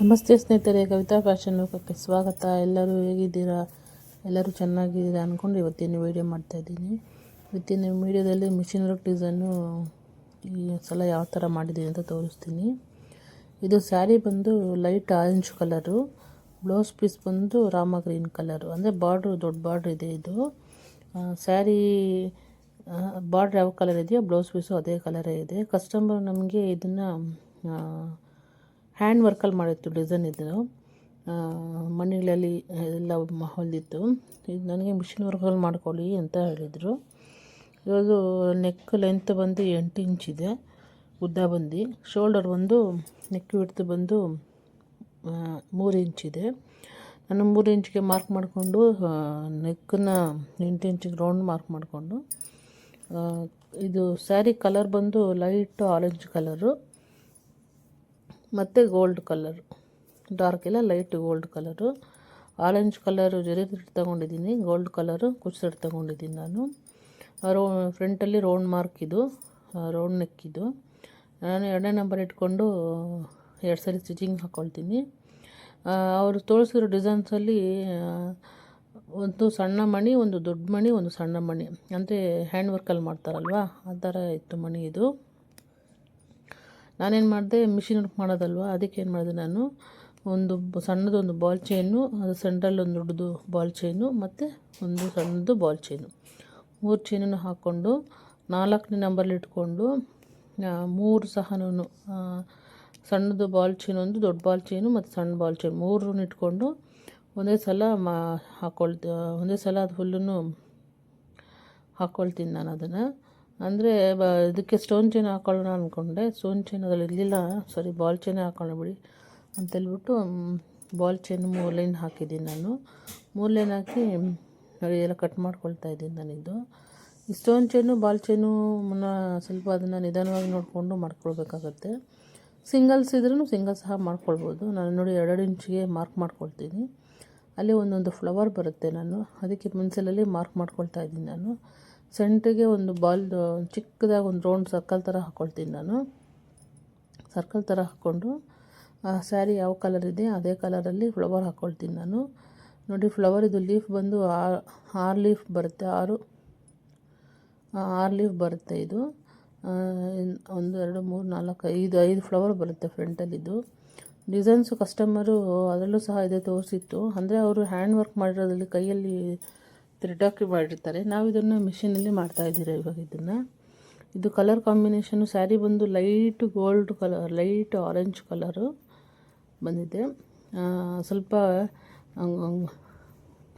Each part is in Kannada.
ನಮಸ್ತೆ ಸ್ನೇಹಿತರೆ, ಕವಿತಾ ಫ್ಯಾಷನ್ ಲೋಕಕ್ಕೆ ಸ್ವಾಗತ. ಎಲ್ಲರೂ ಹೇಗಿದ್ದೀರಾ? ಎಲ್ಲರೂ ಚೆನ್ನಾಗಿದ್ದೀರಾ ಅಂದ್ಕೊಂಡು ಇವತ್ತಿನ ವೀಡಿಯೋ ಮಾಡ್ತಾಯಿದ್ದೀನಿ. ಇವತ್ತಿನ ವೀಡಿಯೋದಲ್ಲಿ ಮಿಷಿನ್ ವರ್ಕ್ ಡಿಸೈನು ಈ ಸಲ ಯಾವ ಥರ ಮಾಡಿದ್ದೀನಿ ಅಂತ ತೋರಿಸ್ತೀನಿ. ಇದು ಸ್ಯಾರಿ ಬಂದು light orange colour, blouse piece ಬಂದು ರಾಮ ಗ್ರೀನ್ ಕಲರು, ಅಂದರೆ ಬಾರ್ಡ್ರು ದೊಡ್ಡ ಬಾರ್ಡ್ರ್ ಇದೆ. ಇದು ಸ್ಯಾರಿ ಬಾರ್ಡ್ರ್ ಯಾವ ಕಲರ್ ಇದೆಯೋ ಬ್ಲೌಸ್ ಪೀಸು ಅದೇ ಕಲರೇ ಇದೆ. ಕಸ್ಟಮರ್ ನಮಗೆ ಇದನ್ನು ಹ್ಯಾಂಡ್ ವರ್ಕಲ್ಲಿ ಮಾಡಿತ್ತು ಡಿಸೈನ್. ಇದು ಮನೆಗಳಲ್ಲಿ ಎಲ್ಲ ಹೊಲಿದಿತ್ತು. ಇದು ನನಗೆ ಮಿಷಿನ್ ವರ್ಕಲ್ಲಿ ಮಾಡ್ಕೊಳ್ಳಿ ಅಂತ ಹೇಳಿದರು. ಇವಾಗ ನೆಕ್ ಲೆಂತ್ ಬಂದು 8 ಇಂಚಿದೆ ಉದ್ದ ಬಂದು. ಶೋಲ್ಡರ್ ಒಂದು ನೆಕ್ ವಿಡ್ತ್ ಬಂದು 3 ಇಂಚಿದೆ. ನಾನು 3 ಇಂಚಿಗೆ ಮಾರ್ಕ್ ಮಾಡಿಕೊಂಡು ನೆಕ್ಕನ್ನು 8 ಇಂಚಿಗೆ ರೌಂಡ್ ಮಾರ್ಕ್ ಮಾಡಿಕೊಂಡು, ಇದು ಸ್ಯಾರಿ ಕಲರ್ ಬಂದು ಲೈಟ್ ಆರೆಂಜ್ ಕಲರು ಮತ್ತು ಗೋಲ್ಡ್ ಕಲರು, ಡಾರ್ಕ್ ಇಲ್ಲ light gold colour. Orange colour ಜರಿ ಥ್ರೆಡ್ ತೊಗೊಂಡಿದ್ದೀನಿ, ಗೋಲ್ಡ್ ಕಲರು ಕುಚ್ಚು ಥ್ರೆಡ್ ತೊಗೊಂಡಿದ್ದೀನಿ. ನಾನು ಫ್ರಂಟಲ್ಲಿ ರೌಂಡ್ ಮಾರ್ಕ್, ಇದು ರೌಂಡ್ ನೆಕ್. ಇದು ನಾನು 2ನೇ ನಂಬರ್ ಇಟ್ಕೊಂಡು 2 ಸರಿ ಸ್ಟಿಚಿಂಗ್ ಹಾಕ್ಕೊಳ್ತೀನಿ. ಅವರು ತೋರಿಸಿರೋ ಡಿಸೈನ್ಸಲ್ಲಿ ಒಂದು ಸಣ್ಣ ಮಣಿ, ಒಂದು ದೊಡ್ಡ ಮಣಿ, ಒಂದು ಸಣ್ಣ ಮಣಿ, ಅಂದರೆ ಹ್ಯಾಂಡ್ ವರ್ಕಲ್ಲಿ ಮಾಡ್ತಾರಲ್ವ ಆ ಥರ ಇತ್ತು ಮಣಿ. ಇದು ನಾನೇನು ಮಾಡಿದೆ, ಮಿಷಿನ್ ವರ್ಕ್ ಮಾಡೋದಲ್ವ, ಅದಕ್ಕೆ ಏನು ಮಾಡಿದೆ, ನಾನು ಒಂದು ಸಣ್ಣದೊಂದು ಬಾಲ್ ಚೈನು, ಅದು ಸೆಂಟ್ರಲ್ಲಿ ಒಂದು ದೊಡ್ಡದು ಬಾಲ್ ಚೈನು ಮತ್ತು ಒಂದು ಸಣ್ಣದು ಬಾಲ್ ಚೈನು, 3 ಚೈನನ್ನು ಹಾಕ್ಕೊಂಡು 4ನೇ ನಂಬರ್ಲಿ ಇಟ್ಕೊಂಡು 3 ಸಹನೂ ಸಣ್ಣದು ಬಾಲ್ ಚೈನ್, ಒಂದು ದೊಡ್ಡ ಬಾಲ್ ಚೈನು ಮತ್ತು ಸಣ್ಣ ಬಾಲ್ ಚೈನ್ 3 ಇಟ್ಕೊಂಡು ಒಂದೇ ಸಲ ಒಂದೇ ಸಲ ಅದು ಫುಲ್ಲೂ ಹಾಕ್ಕೊಳ್ತೀನಿ ನಾನು ಅದನ್ನು. ಅಂದರೆ ಇದಕ್ಕೆ ಸ್ಟೋನ್ ಚೈನ್ ಹಾಕ್ಕೊಳ್ಳೋಣ ಅಂದ್ಕೊಂಡೆ, ಸ್ಟೋನ್ ಚೈನ್ ಅದರಲ್ಲಿ ಇರಲಿಲ್ಲ. ಸರಿ ಬಾಲ್ ಚೈನೇ ಹಾಕ್ಕೊಳ್ಳೋಣ ಬಿಡಿ ಅಂತೇಳ್ಬಿಟ್ಟು ಬಾಲ್ ಚೈನ್ 3 ಲೈನ್ ಹಾಕಿದ್ದೀನಿ. ನಾನು 3 ಲೈನ್ ಹಾಕಿ ನೋಡಿ ಎಲ್ಲ ಕಟ್ ಮಾಡ್ಕೊಳ್ತಾ ಇದ್ದೀನಿ ನಾನಿದು. ಈ ಸ್ಟೋನ್ ಚೈನು ಬಾಲ್ ಚೈನು ಸ್ವಲ್ಪ ಅದನ್ನು ನಿಧಾನವಾಗಿ ನೋಡಿಕೊಂಡು ಮಾಡ್ಕೊಳ್ಬೇಕಾಗತ್ತೆ. ಸಿಂಗಲ್ಸ್ ಇದ್ರೂ ಸಿಂಗಲ್ ಸಹ ಮಾಡ್ಕೊಳ್ಬೋದು. ನಾನು ನೋಡಿ 2 ಇಂಚಿಗೆ ಮಾರ್ಕ್ ಮಾಡ್ಕೊಳ್ತೀನಿ. ಅಲ್ಲಿ ಒಂದೊಂದು ಫ್ಲವರ್ ಬರುತ್ತೆ, ನಾನು ಅದಕ್ಕೆ ಪೆನ್ಸಿಲಲ್ಲಿ ಮಾರ್ಕ್ ಮಾಡ್ಕೊಳ್ತಾ ಇದ್ದೀನಿ. ನಾನು ಸೆಂಟ್ರಿಗೆ ಒಂದು ಬಾಲ್ದು ಚಿಕ್ಕದಾಗಿ ಒಂದು ರೌಂಡ್ ಸರ್ಕಲ್ ಥರ ಹಾಕ್ಕೊಳ್ತೀನಿ. ನಾನು ಸರ್ಕಲ್ ಥರ ಹಾಕ್ಕೊಂಡು ಸ್ಯಾರಿ ಯಾವ ಕಲರ್ ಇದೆ ಅದೇ ಕಲರಲ್ಲಿ ಫ್ಲವರ್ ಹಾಕ್ಕೊಳ್ತೀನಿ. ನಾನು ನೋಡಿ ಫ್ಲವರ್ ಇದು ಲೀಫ್ ಬಂದು 6 ಲೀಫ್ ಬರುತ್ತೆ, 6 ಲೀಫ್ ಬರುತ್ತೆ. ಇದು 1 2 3 4 5 ಫ್ಲವರ್ ಬರುತ್ತೆ ಫ್ರಂಟಲ್ಲಿದ್ದು. ಡಿಸೈನ್ಸು ಕಸ್ಟಮರು ಅದರಲ್ಲೂ ಸಹ ಇದೆ ತೋರಿಸಿತ್ತು. ಅಂದರೆ ಅವರು ಹ್ಯಾಂಡ್ ವರ್ಕ್ ಮಾಡಿರೋದ್ರಲ್ಲಿ ಕೈಯಲ್ಲಿ ಥ್ರೆಡ್ ಹಾಕಿ ಮಾಡಿರ್ತಾರೆ. ನಾವು ಇದನ್ನು ಮಿಷಿನಲ್ಲಿ ಮಾಡ್ತಾಯಿದ್ದೀರ ಇವಾಗ. ಇದು ಕಲರ್ ಕಾಂಬಿನೇಷನು ಸ್ಯಾರಿ ಬಂದು light gold colour, light orange colour ಬಂದಿದೆ. ಸ್ವಲ್ಪ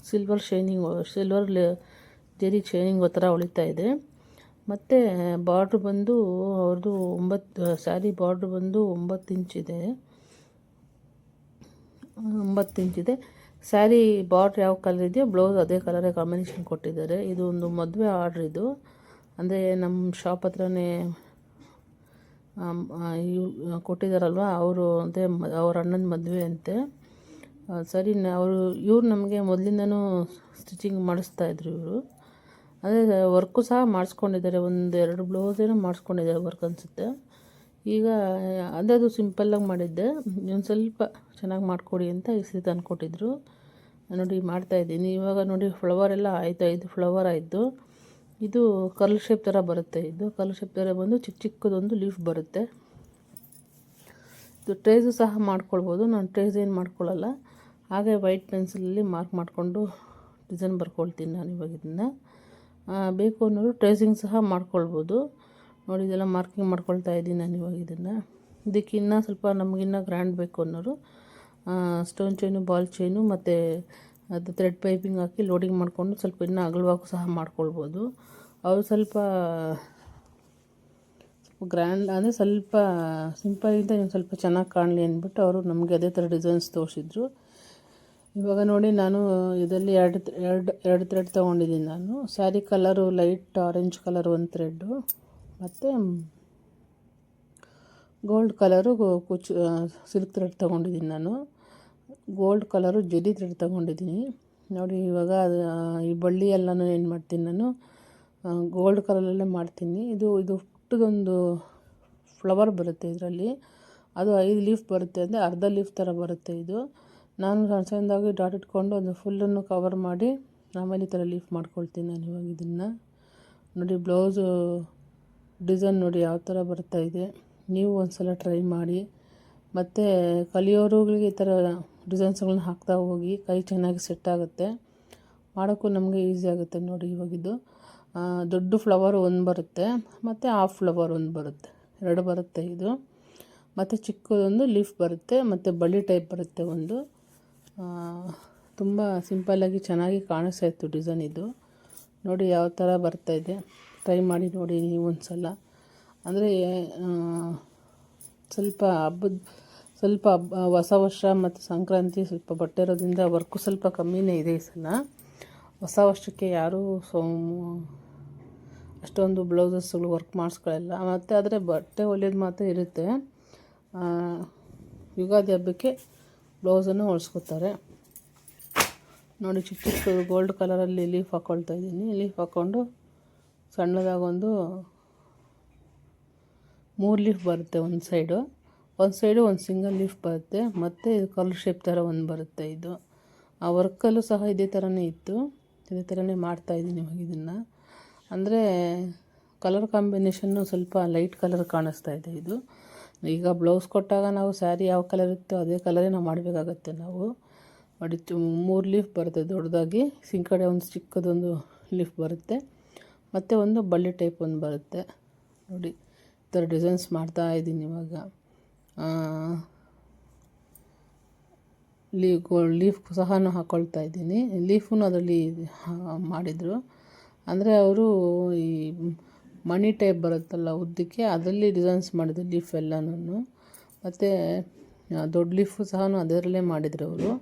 ಸಿಲ್ವರ್ ಜರಿ ಶೈನಿಂಗ್ ಥರ ಹೊಳಿತಾ ಇದೆ. ಮತ್ತು ಬಾರ್ಡ್ರ್ ಬಂದು ಅವ್ರದ್ದು 9 ಸ್ಯಾರಿ ಬಾರ್ಡ್ರ್ ಬಂದು 9 ಇಂಚಿದೆ. 9 ಇಂಚಿದೆ. ಸ್ಯಾರಿ ಬಾರ್ಡ್ರ್ ಯಾವ ಕಲರ್ ಇದೆಯೋ ಬ್ಲೌಸ್ ಅದೇ ಕಲರೇ ಕಾಂಬಿನೇಷನ್ ಕೊಟ್ಟಿದ್ದಾರೆ. ಇದು ಒಂದು ಮದುವೆ ಆರ್ಡ್ರ್. ಇದು ಅಂದರೆ ನಮ್ಮ ಶಾಪ್ ಹತ್ರನೇ ಕೊಟ್ಟಿದ್ದಾರಲ್ವ ಅವರು, ಅಂದರೆ ಅವ್ರ ಅಣ್ಣನ ಮದುವೆ ಅಂತೆ. ಸರಿ ಇವ್ರು ನಮಗೆ ಮೊದಲಿಂದನೂ ಸ್ಟಿಚಿಂಗ್ ಮಾಡಿಸ್ತಾಯಿದ್ರು ಇವರು. ಅದೇ ವರ್ಕು ಸಹ ಮಾಡಿಸ್ಕೊಂಡಿದ್ದಾರೆ, 1-2 ಬ್ಲೌಸ್ ಏನೋ ಮಾಡಿಸ್ಕೊಂಡಿದ್ದಾರೆ ವರ್ಕ್ ಅನಿಸುತ್ತೆ. ಈಗ ಅದು ಸಿಂಪಲ್ಲಾಗಿ ಮಾಡಿದ್ದೆ, ಒಂದು ಸ್ವಲ್ಪ ಚೆನ್ನಾಗಿ ಮಾಡಿಕೊಡಿ ಅಂತ ಇಸ್ತ್ರಿ ತಂದು ಕೊಟ್ಟಿದ್ರು. ನೋಡಿ ಮಾಡ್ತಾಯಿದ್ದೀನಿ ಇವಾಗ. ನೋಡಿ ಫ್ಲವರ್ ಎಲ್ಲ ಆಯಿತು, 5 ಫ್ಲವರ್ ಆಯಿತು. ಇದು ಕರ್ಲ್ ಶೇಪ್ ಥರ ಬರುತ್ತೆ. ಇದು ಕರ್ಲ್ ಶೇಪ್ ಥರ ಬಂದು ಚಿಕ್ಕದೊಂದು ಲೀಫ್ ಬರುತ್ತೆ. ಇದು ಟ್ರೇಸು ಸಹ ಮಾಡ್ಕೊಳ್ಬೋದು. ನಾನು ಟ್ರೇಸ್ ಏನು ಮಾಡ್ಕೊಳ್ಳಲ್ಲ, ಹಾಗೆ ವೈಟ್ ಪೆನ್ಸಿಲಲ್ಲಿ ಮಾರ್ಕ್ ಮಾಡಿಕೊಂಡು ಡಿಸೈನ್ ಬರ್ಕೊಳ್ತೀನಿ ನಾನು ಇವಾಗ. ಇದನ್ನು ಬೇಕು ಅನ್ನೋರು ಟ್ರೇಸಿಂಗ್ ಸಹ ಮಾಡ್ಕೊಳ್ಬೋದು. ನೋಡಿ ಇದೆಲ್ಲ ಮಾರ್ಕಿಂಗ್ ಮಾಡ್ಕೊಳ್ತಾ ಇದ್ದೀನಿ ನಾನು ಇವಾಗ. ಇದಕ್ಕೆ ಇನ್ನೂ ಸ್ವಲ್ಪ ನಮಗಿನ್ನೂ ಗ್ರ್ಯಾಂಡ್ ಬೇಕು ಅನ್ನೋರು ಸ್ಟೋನ್ ಚೈನು ಬಾಲ್ ಚೈನು ಮತ್ತು ಅದು ಥ್ರೆಡ್ ಪೈಪಿಂಗ್ ಹಾಕಿ ಲೋಡಿಂಗ್ ಮಾಡಿಕೊಂಡು ಸ್ವಲ್ಪ ಇನ್ನೂ ಅಗಲವಾಗೂ ಸಹ ಮಾಡ್ಕೊಳ್ಬೋದು. ಅವರು ಸ್ವಲ್ಪ ಗ್ರ್ಯಾಂಡ್ ಅಂದರೆ ಸ್ವಲ್ಪ ಸಿಂಪಲಿಂದ ಇನ್ನೊಂದು ಸ್ವಲ್ಪ ಚೆನ್ನಾಗಿ ಕಾಣಲಿ ಅಂದ್ಬಿಟ್ಟು ಅವರು ನಮಗೆ ಅದೇ ಥರ ಡಿಸೈನ್ಸ್ ತೋರಿಸಿದ್ರು. ಇವಾಗ ನೋಡಿ ನಾನು ಇದರಲ್ಲಿ ಎರಡು ಥ್ರೆಡ್ ತೊಗೊಂಡಿದ್ದೀನಿ. ನಾನು sari colour light orange colour ಒಂದು ಥ್ರೆಡ್ಡು, ಮತ್ತು ಗೋಲ್ಡ್ ಕಲರು ಸಿಲ್ಕ್ ಥ್ರೆಡ್ ತೊಗೊಂಡಿದ್ದೀನಿ. ನಾನು ಗೋಲ್ಡ್ ಕಲರು ಜರಿ ಥ್ರೆಡ್ ತೊಗೊಂಡಿದ್ದೀನಿ. ನೋಡಿ ಇವಾಗ ಈ ಬಳ್ಳಿ ಎಲ್ಲನೂ ಏನು ಮಾಡ್ತೀನಿ, ನಾನು ಗೋಲ್ಡ್ ಕಲರಲ್ಲೇ ಮಾಡ್ತೀನಿ. ಇದು ಪುಟ್ಟದೊಂದು ಫ್ಲವರ್ ಬರುತ್ತೆ ಇದರಲ್ಲಿ. ಅದು 5 ಲೀಫ್ ಬರುತ್ತೆ, ಅಂದರೆ ಅರ್ಧ ಲೀಫ್ ಥರ ಬರುತ್ತೆ ಇದು. ನಾನು ಸಣ್ಣ ಸಣ್ಣದಾಗಿ ಡಾಟ್ ಇಟ್ಕೊಂಡು ಒಂದು ಫುಲ್ಲನ್ನು ಕವರ್ ಮಾಡಿ ಆಮೇಲೆ ಈ ಥರ ಲೀಫ್ ಮಾಡ್ಕೊಳ್ತೀನಿ ನಾನು ಇವಾಗ ಇದನ್ನು. ನೋಡಿ ಬ್ಲೌಸು ಡಿಸೈನ್ ನೋಡಿ ಯಾವ ಥರ ಬರ್ತಾಯಿದೆ. ನೀವು ಒಂದು ಸಲ ಟ್ರೈ ಮಾಡಿ. ಮತ್ತು ಕಲಿಯೋರುಗಳಿಗೆ ಈ ಥರ ಡಿಸೈನ್ಸ್ಗಳನ್ನ ಹಾಕ್ತಾ ಹೋಗಿ, ಕೈ ಚೆನ್ನಾಗಿ ಸೆಟ್ ಆಗುತ್ತೆ, ಮಾಡೋಕ್ಕೂ ನಮಗೆ ಈಸಿ ಆಗುತ್ತೆ. ನೋಡಿ ಇವಾಗಿದ್ದು ದೊಡ್ಡ ಫ್ಲವರ್ ಒಂದು ಬರುತ್ತೆ, ಮತ್ತು ಹಾಫ್ ಫ್ಲವರ್ ಒಂದು ಬರುತ್ತೆ, 2 ಬರುತ್ತೆ ಇದು. ಮತ್ತು ಚಿಕ್ಕದೊಂದು ಲೀಫ್ ಬರುತ್ತೆ, ಮತ್ತು ಬಳ್ಳಿ ಟೈಪ್ ಬರುತ್ತೆ ಒಂದು. ತುಂಬ ಸಿಂಪಲ್ಲಾಗಿ ಚೆನ್ನಾಗಿ ಕಾಣಿಸ್ತಾ ಇತ್ತು ಡಿಸೈನ್ ಇದು. ನೋಡಿ ಯಾವ ಥರ ಬರ್ತಾಯಿದೆ, ಟ್ರೈ ಮಾಡಿ ನೋಡಿ ನೀವು ಒಂದು ಸಲ. ಅಂದರೆ ಸ್ವಲ್ಪ ಹೊಸ ವರ್ಷ ಮತ್ತು ಸಂಕ್ರಾಂತಿ ಸ್ವಲ್ಪ ಬಟ್ಟೆ ಇರೋದ್ರಿಂದ ವರ್ಕು ಸ್ವಲ್ಪ ಕಮ್ಮಿನೇ ಇದೆ ಈ ಸಲ. ಹೊಸ ವರ್ಷಕ್ಕೆ ಯಾರೂ ಅಷ್ಟೊಂದು ಬ್ಲೌಸಸ್ಗಳು ವರ್ಕ್ ಮಾಡಿಸ್ಕೊಳ್ಳಲ್ಲ. ಮತ್ತು ಆದರೆ ಬಟ್ಟೆ ಹೊಲಿಯೋದು ಮಾತ್ರ ಇರುತ್ತೆ. ಯುಗಾದಿ ಹಬ್ಬಕ್ಕೆ ಬ್ಲೌಸನ್ನು ಹೊಲಿಸ್ಕೊತಾರೆ. ನೋಡಿ ಚಿಕ್ಕ ಚಿಕ್ಕ ಗೋಲ್ಡ್ ಕಲರಲ್ಲಿ ಲೀಫ್ ಹಾಕ್ಕೊಳ್ತಾ ಇದ್ದೀನಿ. ಲೀಫ್ ಹಾಕ್ಕೊಂಡು ಸಣ್ಣದಾಗೊಂದು 3 ಲೀಫ್ ಬರುತ್ತೆ ಒಂದು ಸೈಡು ಒಂದು ಸಿಂಗಲ್ ಲೀಫ್ ಬರುತ್ತೆ. ಮತ್ತು ಇದು ಕರ್ಲ್ ಶೇಪ್ ಥರ ಒಂದು ಬರುತ್ತೆ ಇದು. ಆ ವರ್ಕಲ್ಲೂ ಸಹ ಇದೇ ಥರನೇ ಇತ್ತು, ಇದೇ ಥರನೇ ಮಾಡ್ತಾಯಿದ್ದೀನಿ ಇವಾಗ ಇದನ್ನು. ಅಂದರೆ ಕಲರ್ ಕಾಂಬಿನೇಷನ್ನು ಸ್ವಲ್ಪ ಲೈಟ್ ಕಲರ್ ಕಾಣಿಸ್ತಾ ಇದೆ ಇದು. ಈಗ ಬ್ಲೌಸ್ ಕೊಟ್ಟಾಗ ನಾವು ಸ್ಯಾರಿ ಯಾವ ಕಲರ್ ಇರುತ್ತೋ ಅದೇ ಕಲರೇ ನಾವು ಮಾಡಬೇಕಾಗತ್ತೆ ನಾವು. ನೋಡಿ 3 ಲೀಫ್ ಬರುತ್ತೆ ದೊಡ್ಡದಾಗಿ, ಕಡೆ ಒಂದು ಚಿಕ್ಕದೊಂದು ಲೀಫ್ ಬರುತ್ತೆ, ಮತ್ತು ಒಂದು ಬಳ್ಳಿ ಟೈಪ್ ಒಂದು ಬರುತ್ತೆ. ನೋಡಿ ಈ ಥರ ಡಿಸೈನ್ಸ್ ಮಾಡ್ತಾ ಇದ್ದೀನಿ ಇವಾಗ. ಲೀಫ್ ಸಹ ಹಾಕ್ಕೊಳ್ತಾ ಇದ್ದೀನಿ. ಲೀಫೂ ಅದರಲ್ಲಿ ಮಾಡಿದರು. ಅಂದರೆ ಅವರು ಈ ಮಣಿ ಟೈಪ್ ಬರುತ್ತಲ್ಲ ಉದ್ದಕ್ಕೆ, ಅದರಲ್ಲಿ ಡಿಸೈನ್ಸ್ ಮಾಡಿದ್ರು ಲೀಫ್ ಎಲ್ಲನೂ. ಮತ್ತು ದೊಡ್ಡ ಲೀಫು ಸಹ ಅದರಲ್ಲೇ ಮಾಡಿದ್ರು ಅವರು.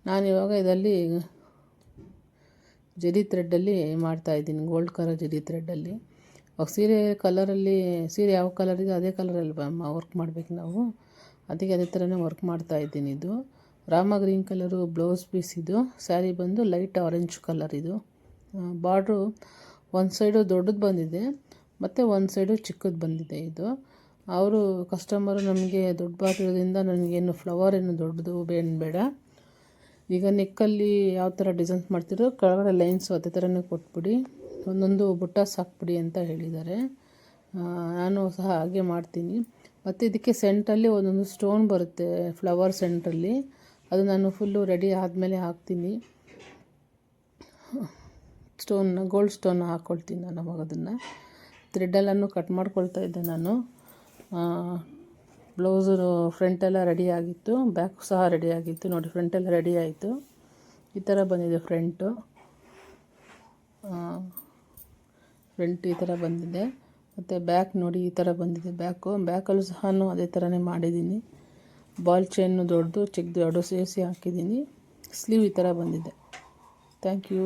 ನಾನಿವಾಗ ಇದರಲ್ಲಿ ಜರಿ ಥ್ರೆಡ್ಡಲ್ಲಿ ಮಾಡ್ತಾಯಿದ್ದೀನಿ, ಗೋಲ್ಡ್ ಕಲರ್ ಜರಿ ಥ್ರೆಡ್ಡಲ್ಲಿ. ಸೀರೆ ಕಲರಲ್ಲಿ, ಸೀರೆ ಯಾವ ಕಲರ್ ಇದೆ ಅದೇ ಕಲರಲ್ಲಿ ವರ್ಕ್ ಮಾಡಬೇಕು ನಾವು, ಅದಕ್ಕೆ ಅದೇ ಥರನೇ ವರ್ಕ್ ಮಾಡ್ತಾಯಿದ್ದೀನಿ. ಇದು ರಾಮ ಗ್ರೀನ್ ಕಲರು ಬ್ಲೌಸ್ ಪೀಸ್ ಇದು. ಸ್ಯಾರಿ ಬಂದು ಲೈಟ್ ಆರೆಂಜ್ ಕಲರ್ ಇದು. ಬಾರ್ಡ್ರು ಒಂದು ಸೈಡು ದೊಡ್ಡದು ಬಂದಿದೆ, ಮತ್ತು ಒಂದು ಸೈಡು ಚಿಕ್ಕದು ಬಂದಿದೆ ಇದು. ಅವರು ಕಸ್ಟಮರು ನಮಗೆ ದೊಡ್ಡ ಬಾರ್ಡ್ರ್ ಇರೋದ್ರಿಂದ ನನಗೇನು ಫ್ಲವರ್ ಏನು ದೊಡ್ಡದು ಬೇಡ, ಈಗ ನೆಕ್ಕಲ್ಲಿ ಯಾವ ಥರ ಡಿಸೈನ್ಸ್ ಮಾಡ್ತಿರೋ ಕೆಳಗಡೆ ಲೈನ್ಸು ಅದೇ ಥರನೇ ಕೊಟ್ಬಿಡಿ, ಒಂದೊಂದು ಬುಟ್ಟ ಸಾಕ್ಬಿಡಿ ಅಂತ ಹೇಳಿದ್ದಾರೆ. ನಾನು ಸಹ ಹಾಗೆ ಮಾಡ್ತೀನಿ. ಮತ್ತು ಇದಕ್ಕೆ ಸೆಂಟಲ್ಲಿ ಒಂದೊಂದು ಸ್ಟೋನ್ ಬರುತ್ತೆ ಫ್ಲವರ್ ಸೆಂಟ್ರಲ್ಲಿ, ಅದು ನಾನು ಫುಲ್ಲು ರೆಡಿ ಆದಮೇಲೆ ಹಾಕ್ತೀನಿ. ಗೋಲ್ಡ್ ಸ್ಟೋನ್ ಹಾಕ್ಕೊಳ್ತೀನಿ ನಾನು ಅವಾಗ. ಅದನ್ನು ಥ್ರೆಡ್ಡೆಲ್ಲನೂ ಕಟ್ ಮಾಡ್ಕೊಳ್ತಾ ಇದ್ದೆ ನಾನು. ಬ್ಲೌಸು ಫ್ರಂಟೆಲ್ಲ ರೆಡಿ ಆಗಿತ್ತು, ಬ್ಯಾಕು ಸಹ ರೆಡಿ ಆಗಿತ್ತು. ನೋಡಿ ಫ್ರಂಟೆಲ್ಲ ರೆಡಿ ಆಯಿತು, ಈ ಥರ ಬಂದಿದೆ ಫ್ರಂಟ್ ಈ ಥರ ಬಂದಿದೆ. ಮತ್ತು ಬ್ಯಾಕ್ ನೋಡಿ ಈ ಥರ ಬಂದಿದೆ ಬ್ಯಾಕಲ್ಲೂ ಸಹ ಅದೇ ಥರನೇ ಮಾಡಿದ್ದೀನಿ. ಬಾಲ್ ಚೈನು ದೊಡ್ಡದು ಚಿಕ್ಕದು 2 ಸೇರಿಸಿ ಹಾಕಿದ್ದೀನಿ. ಸ್ಲೀವ್ ಈ ಥರ ಬಂದಿದೆ. Thank you.